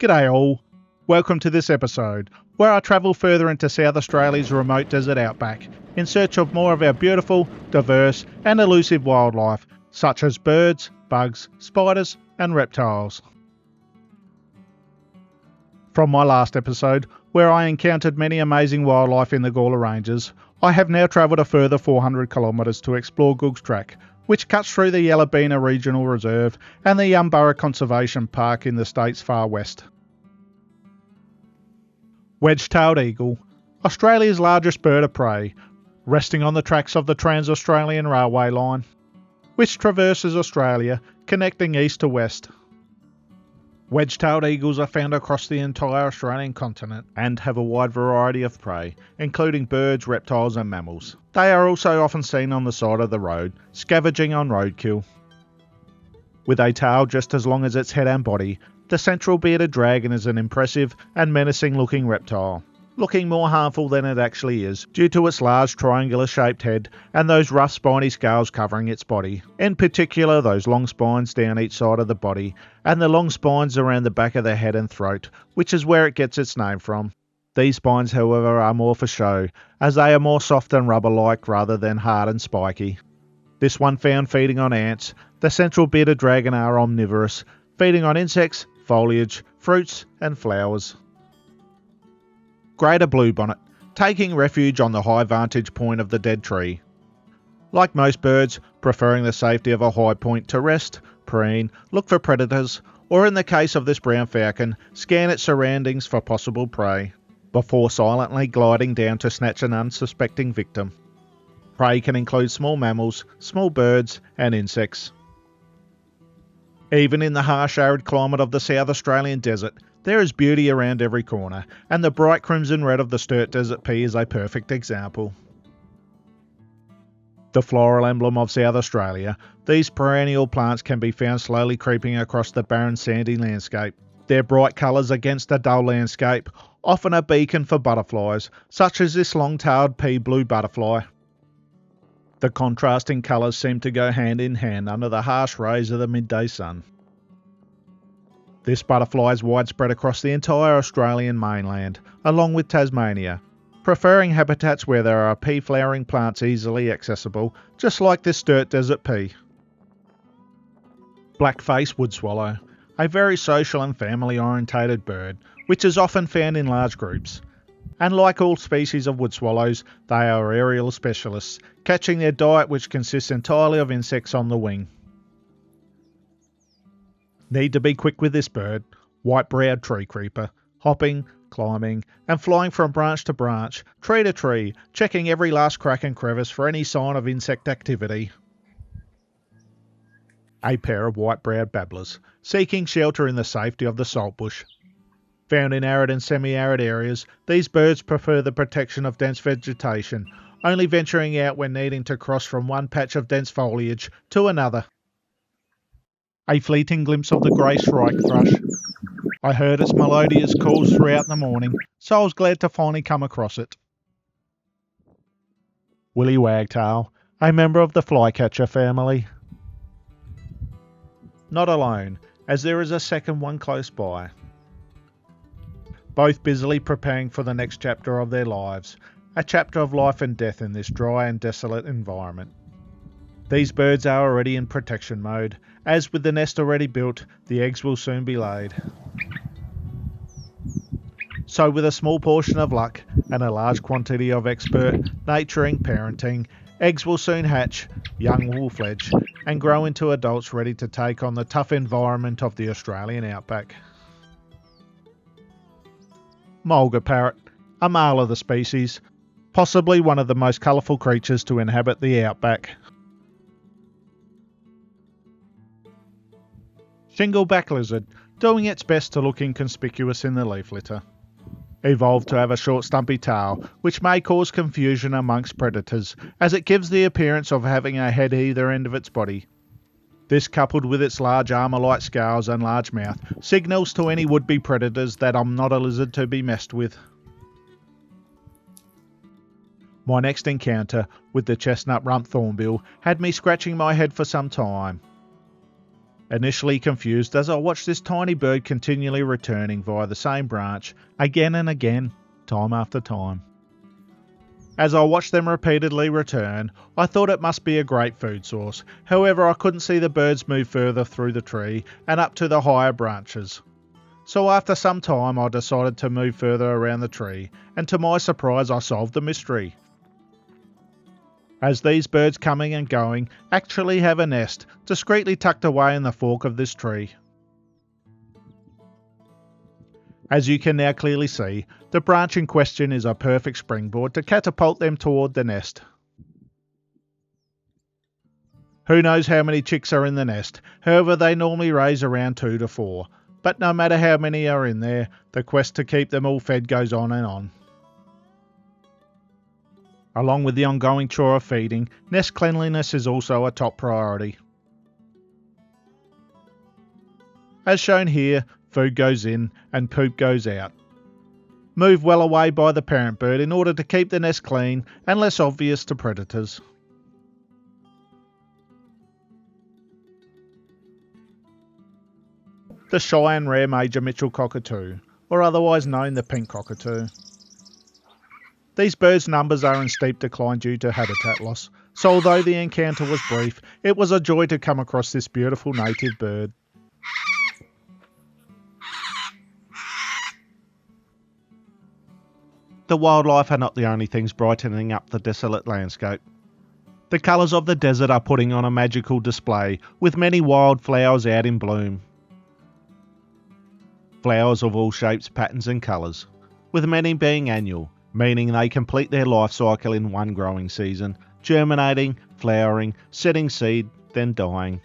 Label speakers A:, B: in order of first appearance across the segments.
A: G'day all, welcome to this episode, where I travel further into South Australia's remote desert outback in search of more of our beautiful, diverse and elusive wildlife, such as birds, bugs, spiders and reptiles. From my last episode, where I encountered many amazing wildlife in the Gawler Ranges, I have now travelled a further 400 kilometres to explore Googs Track, which cuts through the Yellowbeena Regional Reserve and the Yumburra Conservation Park in the state's far west. Wedge-tailed eagle, Australia's largest bird of prey, resting on the tracks of the Trans-Australian Railway line, which traverses Australia, connecting east to west. Wedge-tailed eagles are found across the entire Australian continent and have a wide variety of prey, including birds, reptiles and mammals. They are also often seen on the side of the road, scavenging on roadkill. With a tail just as long as its head and body, the central bearded dragon is an impressive and menacing looking reptile, looking more harmful than it actually is due to its large triangular shaped head and those rough spiny scales covering its body, in particular those long spines down each side of the body and the long spines around the back of the head and throat, which is where it gets its name from. These spines, however, are more for show, as they are more soft and rubber-like rather than hard and spiky. This one found feeding on ants, the central bearded dragon are omnivorous, feeding on insects, foliage, fruits and flowers. Greater bluebonnet, taking refuge on the high vantage point of the dead tree. Like most birds, preferring the safety of a high point to rest, preen, look for predators, or in the case of this brown falcon, scan its surroundings for possible prey, before silently gliding down to snatch an unsuspecting victim. Prey can include small mammals, small birds and insects. Even in the harsh arid climate of the South Australian desert, there is beauty around every corner, and the bright crimson red of the Sturt Desert Pea is a perfect example. The floral emblem of South Australia, these perennial plants can be found slowly creeping across the barren sandy landscape. Their bright colours against a dull landscape, often a beacon for butterflies, such as this long-tailed pea blue butterfly. The contrasting colours seem to go hand in hand under the harsh rays of the midday sun. This butterfly is widespread across the entire Australian mainland, along with Tasmania, preferring habitats where there are pea-flowering plants easily accessible, just like this Sturt Desert Pea. Black-faced wood swallow, a very social and family-orientated bird, which is often found in large groups. And like all species of wood swallows, they are aerial specialists, catching their diet which consists entirely of insects on the wing. Need to be quick with this bird, white-browed tree creeper, hopping, climbing and flying from branch to branch, tree to tree, checking every last crack and crevice for any sign of insect activity. A pair of white-browed babblers, seeking shelter in the safety of the saltbush. Found in arid and semi-arid areas, these birds prefer the protection of dense vegetation, only venturing out when needing to cross from one patch of dense foliage to another. A fleeting glimpse of the grey shrike thrush. I heard its melodious calls throughout the morning, so I was glad to finally come across it. Willy Wagtail, a member of the flycatcher family. Not alone, as there is a second one close by. Both busily preparing for the next chapter of their lives, a chapter of life and death in this dry and desolate environment. These birds are already in protection mode, as with the nest already built, the eggs will soon be laid. So with a small portion of luck and a large quantity of expert nurturing parenting, eggs will soon hatch, young will fledge, and grow into adults ready to take on the tough environment of the Australian outback. Mulga parrot, a male of the species, possibly one of the most colourful creatures to inhabit the outback. Shingleback lizard, doing its best to look inconspicuous in the leaf litter. Evolved to have a short stumpy tail, which may cause confusion amongst predators, as it gives the appearance of having a head either end of its body. This, coupled with its large armour-like scales and large mouth, signals to any would-be predators that I'm not a lizard to be messed with. My next encounter with the chestnut rump thornbill had me scratching my head for some time. initially confused as I watched this tiny bird continually returning via the same branch again and again, time after time. As I watched them repeatedly return, I thought it must be a great food source. However, I couldn't see the birds move further through the tree and up to the higher branches. So after some time I decided to move further around the tree, and to my surprise I solved the mystery. As these birds coming and going actually have a nest discreetly tucked away in the fork of this tree. As you can now clearly see, the branch in question is a perfect springboard to catapult them toward the nest. Who knows how many chicks are in the nest, however they normally raise around 2 to 4, but no matter how many are in there, the quest to keep them all fed goes on and on. Along with the ongoing chore of feeding, nest cleanliness is also a top priority. As shown here, food goes in and poop goes out. Move well away by the parent bird in order to keep the nest clean and less obvious to predators. The shy and rare Major Mitchell cockatoo, or otherwise known the pink cockatoo. These birds' numbers are in steep decline due to habitat loss, so although the encounter was brief, it was a joy to come across this beautiful native bird. The wildlife are not the only things brightening up the desolate landscape. The colours of the desert are putting on a magical display, with many wildflowers out in bloom. Flowers of all shapes, patterns and colours, with many being annual, meaning they complete their life cycle in one growing season, germinating, flowering, setting seed, then dying.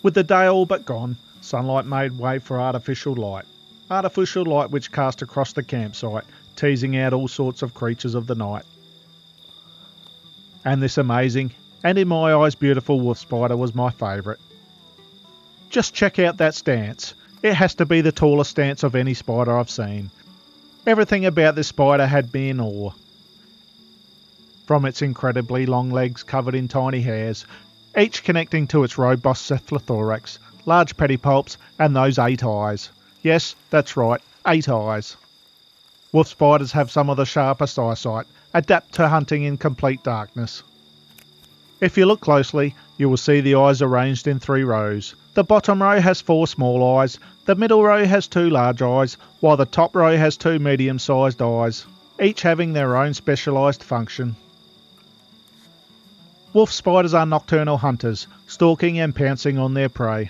A: With the day all but gone, sunlight made way for artificial light. Artificial light which cast across the campsite, teasing out all sorts of creatures of the night. And this amazing, and in my eyes beautiful wolf spider was my favourite. Just check out that stance. It has to be the tallest stance of any spider I've seen. Everything about this spider had me in awe. From its incredibly long legs covered in tiny hairs, each connecting to its robust cephalothorax, large pedipalps, and those 8 eyes. Yes, that's right, 8 eyes. Wolf spiders have some of the sharpest eyesight, adapt to hunting in complete darkness. If you look closely, you will see the eyes arranged in 3 rows. The bottom row has 4 small eyes, the middle row has 2 large eyes, while the top row has 2 medium-sized eyes, each having their own specialised function. Wolf spiders are nocturnal hunters, stalking and pouncing on their prey.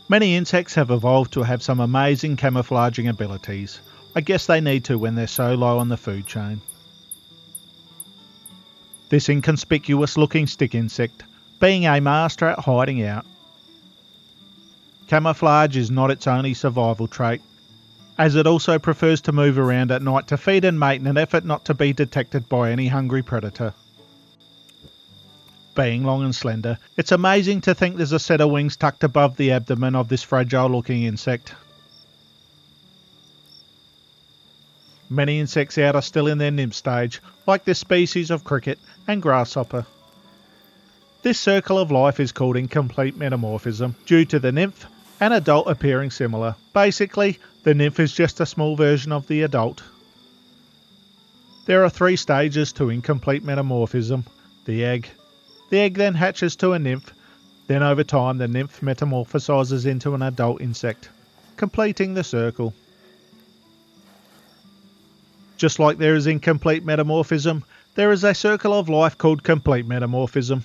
A: Many insects have evolved to have some amazing camouflaging abilities. I guess they need to when they're so low on the food chain. This inconspicuous looking stick insect, being a master at hiding out. Camouflage is not its only survival trait, as it also prefers to move around at night to feed and mate in an effort not to be detected by any hungry predator. Being long and slender, it's amazing to think there's a set of wings tucked above the abdomen of this fragile looking insect. Many insects out are still in their nymph stage, like this species of cricket and grasshopper. This circle of life is called incomplete metamorphism due to the nymph and adult appearing similar. Basically, the nymph is just a small version of the adult. There are 3 stages to incomplete metamorphism. The egg. The egg then hatches to a nymph, then over time the nymph metamorphosises into an adult insect, completing the circle. Just like there is incomplete metamorphism, there is a circle of life called complete metamorphism.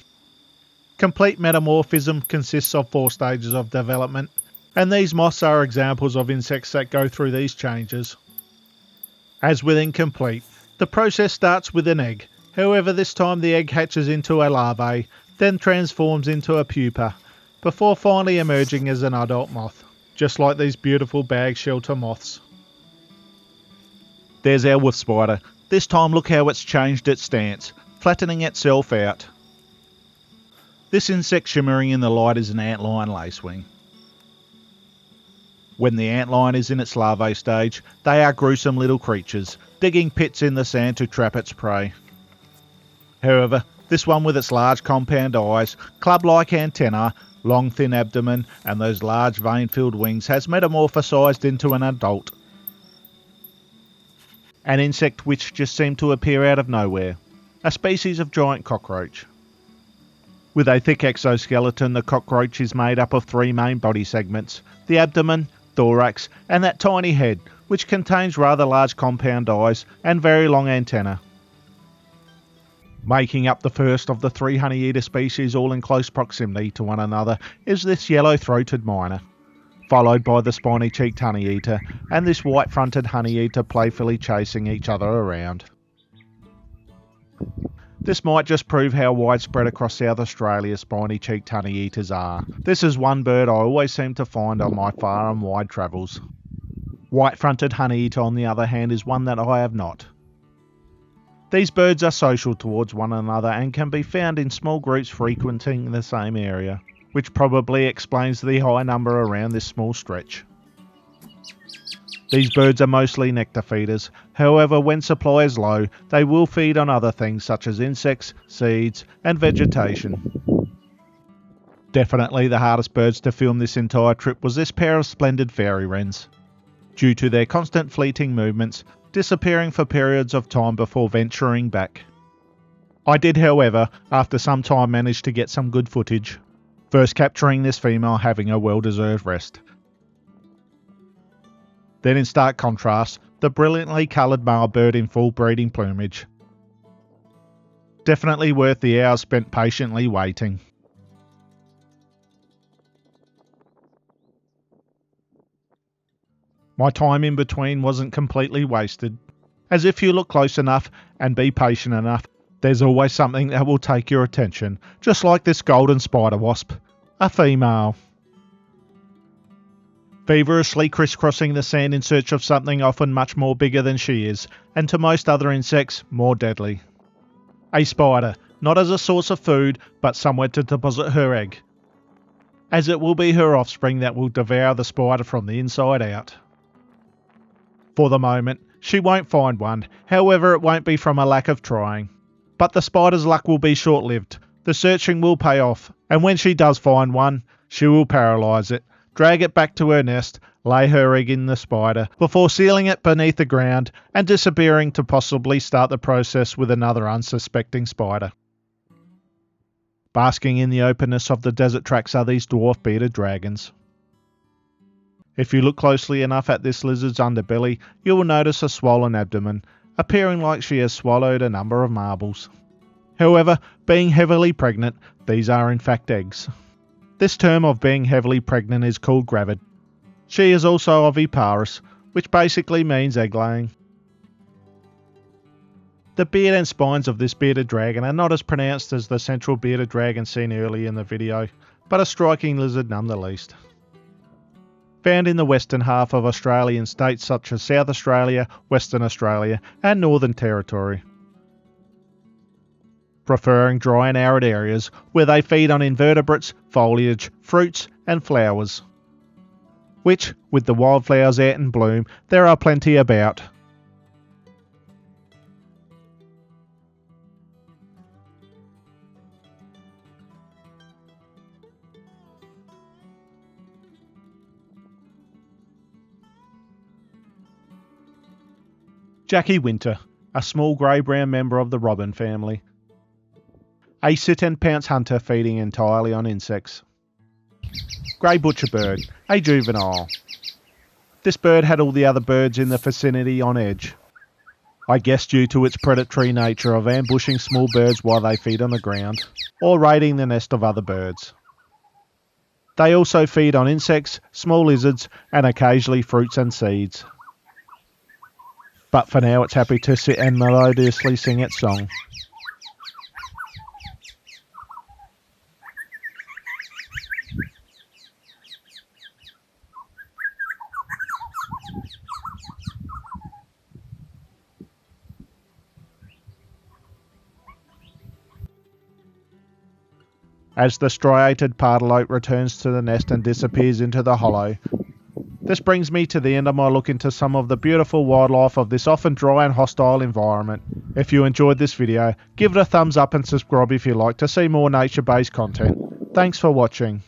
A: Complete metamorphism consists of 4 stages of development, and these moths are examples of insects that go through these changes. As with incomplete, the process starts with an egg. However, this time the egg hatches into a larvae, then transforms into a pupa, before finally emerging as an adult moth, just like these beautiful bag shelter moths. There's our wolf spider. This time look how it's changed its stance, flattening itself out. This insect shimmering in the light is an antlion lacewing. When the antlion is in its larvae stage, they are gruesome little creatures, digging pits in the sand to trap its prey. However, this one with its large compound eyes, club-like antennae, long thin abdomen and those large vein-filled wings has metamorphosized into an adult. An insect which just seemed to appear out of nowhere. A species of giant cockroach. With a thick exoskeleton, the cockroach is made up of three main body segments: the abdomen, thorax, and that tiny head, which contains rather large compound eyes and very long antennae. Making up the first of the three honeyeater species all in close proximity to one another is this yellow-throated miner, followed by the spiny-cheeked honeyeater and this white-fronted honeyeater playfully chasing each other around. This might just prove how widespread across South Australia spiny-cheeked honeyeaters are. This is one bird I always seem to find on my far and wide travels. White-fronted honeyeater, on the other hand, is one that I have not. These birds are social towards one another and can be found in small groups frequenting the same area, which probably explains the high number around this small stretch. These birds are mostly nectar feeders, however when supply is low they will feed on other things such as insects, seeds and vegetation. Definitely the hardest birds to film this entire trip was this pair of splendid fairy wrens. Due to their constant fleeting movements, disappearing for periods of time before venturing back. I did, however, after some time manage to get some good footage, first capturing this female having a well-deserved rest. Then in stark contrast, the brilliantly coloured male bird in full breeding plumage. Definitely worth the hours spent patiently waiting. My time in between wasn't completely wasted, as if you look close enough and be patient enough, there's always something that will take your attention, just like this golden spider wasp, a female. Feverishly crisscrossing the sand in search of something often much more bigger than she is, and to most other insects, more deadly. A spider, not as a source of food, but somewhere to deposit her egg, as it will be her offspring that will devour the spider from the inside out. For the moment, she won't find one, however it won't be from a lack of trying. But the spider's luck will be short-lived, the searching will pay off, and when she does find one, she will paralyse it, drag it back to her nest, lay her egg in the spider, before sealing it beneath the ground and disappearing to possibly start the process with another unsuspecting spider. Basking in the openness of the desert tracks are these dwarf bearded dragons. If you look closely enough at this lizard's underbelly, you will notice a swollen abdomen, appearing like she has swallowed a number of marbles. However, being heavily pregnant, these are in fact eggs. This term of being heavily pregnant is called gravid. She is also oviparous, which basically means egg-laying. The beard and spines of this bearded dragon are not as pronounced as the central bearded dragon seen earlier in the video, but a striking lizard none the least. Found in the western half of Australian states such as South Australia, Western Australia and Northern Territory. Preferring dry and arid areas where they feed on invertebrates, foliage, fruits and flowers. Which, with the wildflowers out in bloom, there are plenty about. Jackie Winter, a small grey-brown member of the robin family. A sit-and-pounce hunter feeding entirely on insects. Grey butcherbird, a juvenile. This bird had all the other birds in the vicinity on edge. I guess due to its predatory nature of ambushing small birds while they feed on the ground, or raiding the nest of other birds. They also feed on insects, small lizards, and occasionally fruits and seeds. But for now it's happy to sit and melodiously sing its song. as the striated pardalote returns to the nest and disappears into the hollow. This brings me to the end of my look into some of the beautiful wildlife of this often dry and hostile environment. If you enjoyed this video, give it a thumbs up and subscribe if you like to see more nature-based content. Thanks for watching.